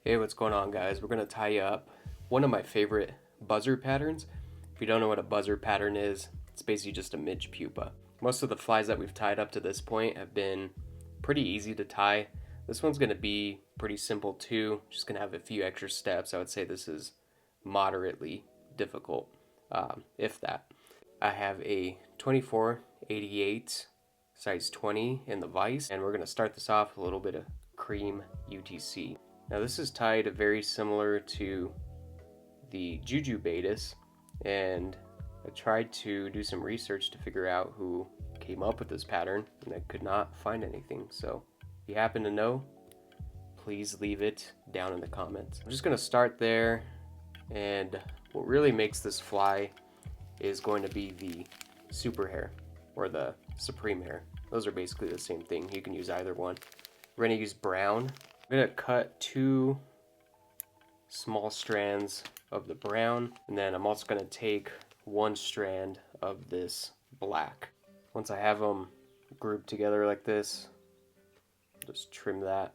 Hey, what's going on, guys? We're going to tie up one of my favorite buzzer patterns. If you don't know what a buzzer pattern is, it's basically just a midge pupa. Most of the flies that we've tied up to this point have been pretty easy to tie. This one's going to be pretty simple too, just going to have a few extra steps. I would say this is moderately difficult, if that. I have a 2488 size 20 in the vise, and we're going to start this off with a little bit of cream UTC. Now this is tied very similar to the Juju Baetis, and I tried to do some research to figure out who came up with this pattern, and I could not find anything. So if you happen to know, please leave it down in the comments. I'm just going to start there, and what really makes this fly is going to be the super hair or the supreme hair. Those are basically the same thing. You can use either one. We're going to use brown. I'm going to cut 2 small strands of the brown, and then I'm also going to take 1 strand of this black. Once I have them grouped together like this, just trim that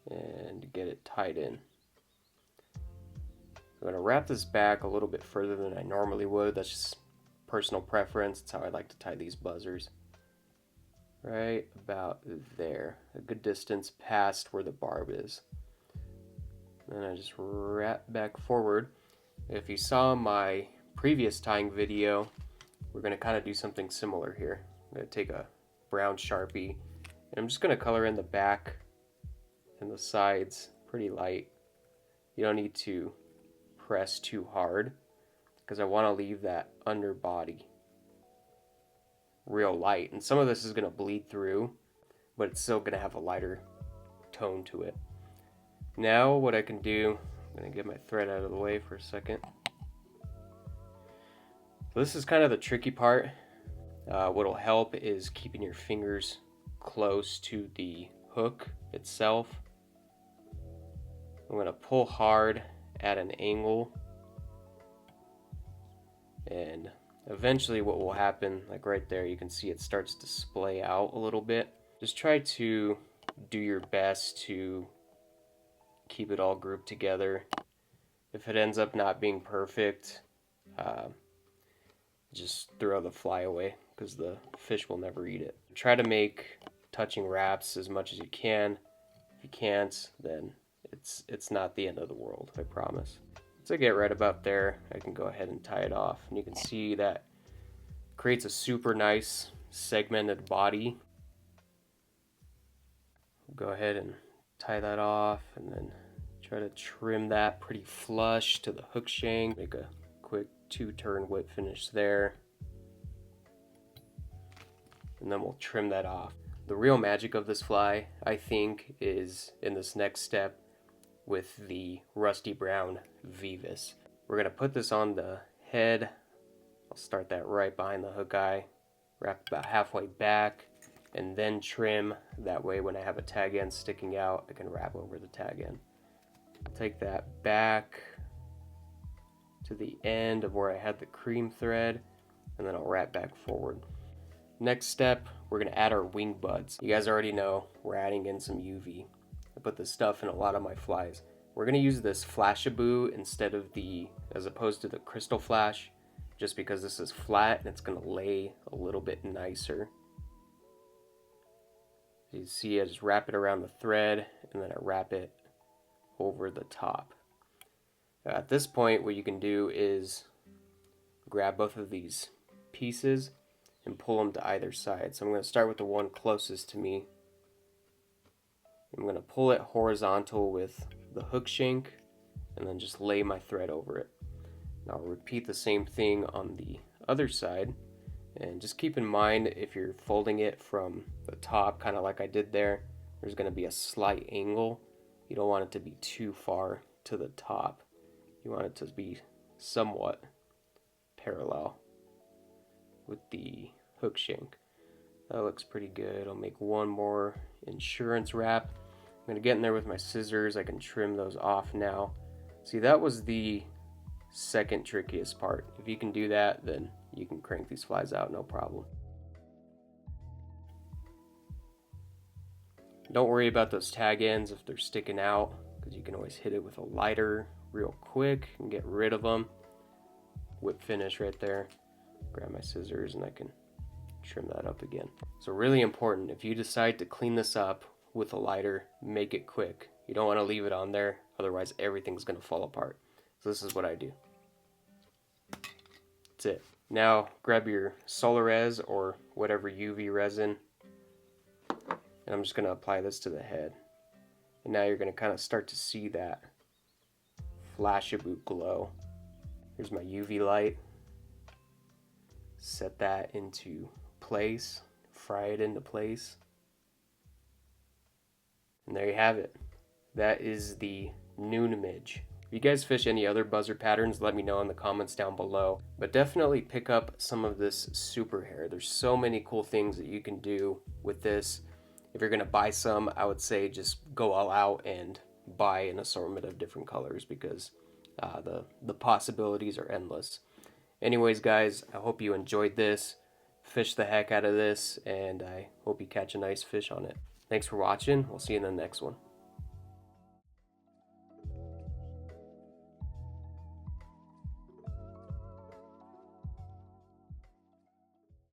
and get it tied in. I'm going to wrap this back a little bit further than I normally would. That's just personal preference. It's how I like to tie these buzzers. Right about there, a good distance past where the barb is. Then I just wrap back forward. If you saw my previous tying video, we're going to kind of do something similar here. I'm going to take a brown Sharpie, and I'm just going to color in the back and the sides pretty light. You don't need to press too hard because I want to leave that underbody real light, and some of this is going to bleed through, but it's still going to have a lighter tone to it. Now what I can do, I'm going to get my thread out of the way for a second. So this is kind of the tricky part. What'll help is keeping your fingers close to the hook itself. I'm going to pull hard at an angle, and eventually what will happen, like right there, you can see it starts to splay out a little bit. Just try to do your best to keep it all grouped together. If it ends up not being perfect, just throw the fly away because the fish will never eat it. Try to make touching wraps as much as you can. If you can't, then it's not the end of the world, I promise. Once I get right about there, I can go ahead and tie it off, and you can see that creates a super nice segmented body. Go ahead and tie that off, and then try to trim that pretty flush to the hook shank. Make a quick 2-turn whip finish there, and then we'll trim that off. The real magic of this fly, I think, is in this next step with the rusty brown Vivis. We're going to put this on the head. I'll start that right behind the hook eye, wrap about halfway back, and then trim. That way when I have a tag end sticking out, I can wrap over the tag end. I'll take that back to the end of where I had the cream thread, and then I'll wrap back forward. Next step, we're going to add our wing buds. You guys already know we're adding in some UV. I put this stuff in a lot of my flies. We're going to use this Flashaboo as opposed to the Crystal Flash, just because this is flat and it's going to lay a little bit nicer. You see, I just wrap it around the thread, and then I wrap it over the top. At this point, what you can do is grab both of these pieces and pull them to either side. So I'm going to start with the one closest to me. I'm going to pull it horizontal with the hook shank, and then just lay my thread over it. Now I'll repeat the same thing on the other side, and just keep in mind if you're folding it from the top, kind of like I did there, there's going to be a slight angle. You don't want it to be too far to the top. You want it to be somewhat parallel with the hook shank. That looks pretty good. I'll make one more insurance wrap. I'm going to get in there with my scissors. I can trim those off now. See, that was the second trickiest part. If you can do that, then you can crank these flies out, no problem. Don't worry about those tag ends if they're sticking out, because you can always hit it with a lighter real quick and get rid of them. Whip finish right there. Grab my scissors and I can trim that up again. So really important, if you decide to clean this up with a lighter, make it quick. You don't want to leave it on there, otherwise everything's going to fall apart. So this is what I do. That's it. Now grab your Solarez or whatever UV resin, and I'm just going to apply this to the head. And now you're going to kind of start to see that Flash-a-boot glow. Here's my UV light. Set that into place, fry it into place. And there you have it. That is the Noon Midge. If you guys fish any other buzzer patterns, let me know in the comments down below. But definitely pick up some of this super hair. There's so many cool things that you can do with this. If you're gonna buy some, I would say just go all out and buy an assortment of different colors, because the possibilities are endless. Anyways, guys, I hope you enjoyed this. Fish the heck out of this, and I hope you catch a nice fish on it. Thanks for watching. We'll see you in the next one.